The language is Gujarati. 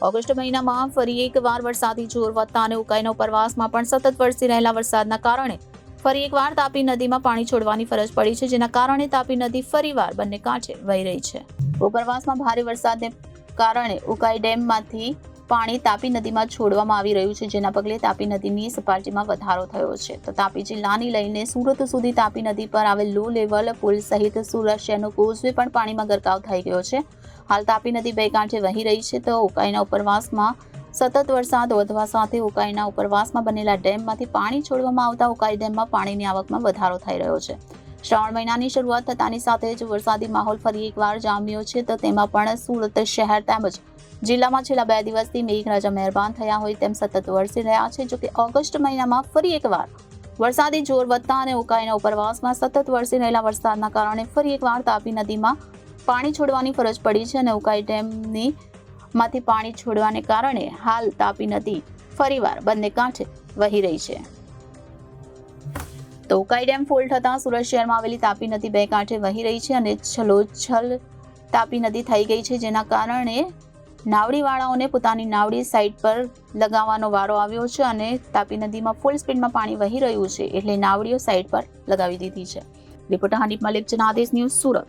ઓગસ્ટ મહિનામાં ફરી એકવાર વરસાદી જોર વધતા અને ઉકાઈના ઉપરવાસમાં પણ સતત વરસી રહેલા વરસાદના કારણે ફરી એકવાર તાપી નદીમાં પાણી છોડવાની ફરજ પડી છે, જેના કારણે તાપી નદી ફરીવાર બંને કાંઠે વહી રહી છે. ઉપરવાસમાં ભારે વરસાદને કારણે ઉકાઈ ડેમમાંથી પાણી તાપી નદીમાં છોડવામાં આવી રહ્યું છે, જેના પગલે તાપી નદીની સપાટીમાં વધારો થયો છે. તો તાપી જિલ્લાની લઈને સુરત સુધી તાપી નદી પર આવેલ લો લેવલ પુલ સહિત સુરત શહેરનો કોઝવે પણ પાણીમાં ગરકાવ થઈ ગયો છે. હાલ તાપી નદી બે કાંઠે વહી રહી છે. તો ઉકાઈના ઉપરવાસમાં સતત વરસાદ વધવા સાથે ઉકાઈના ઉપરવાસમાં બનેલા ડેમમાંથી પાણી છોડવામાં આવતા ઉકાઈ ડેમમાં પાણીની આવકમાં વધારો થઈ રહ્યો છે. શ્રાવણ મહિનાની શરૂઆત થતાની સાથે જ વરસાદી માહોલ ફરી એકવાર જામ્યો છે. તો તેમાં પણ સુરત શહેર તેમજ જિલ્લામાં છેલ્લા 2 દિવસથી મેઘરાજા મહેરબાન થયા હોય તેમ સતત વરસી રહ્યા છે. જોકે ઓગસ્ટ મહિનામાં ફરી એકવાર વરસાદી જોર વધતા અને ઉકાઈના ઉપરવાસમાં સતત વરસી રહેલા વરસાદના કારણે ફરી એકવાર તાપી નદીમાં પાણી છોડવાની ફરજ પડી છે અને ઉકાઈ ડેમની માંથી પાણી છોડવાને કારણે હાલ તાપી નદી ફરીવાર બંને કાંઠે વહી રહી છે. તો ઉકાઈ ડેમ ફૂલ થતાં સુરત શહેરમાં આવેલી તાપી નદી બે કાંઠે વહી રહી છે અને છલોછલ તાપી નદી થઈ ગઈ છે, જેના કારણે નાવડીવાળાઓને પોતાની નાવડી સાઈડ પર લગાવવાનો વારો આવ્યો છે અને તાપી નદીમાં ફૂલ સ્પીડમાં પાણી વહી રહ્યું છે એટલે નાવડીઓ સાઈડ પર લગાવી દીધી છે. Reporter Hanif Malik, Janadesh news, Surat.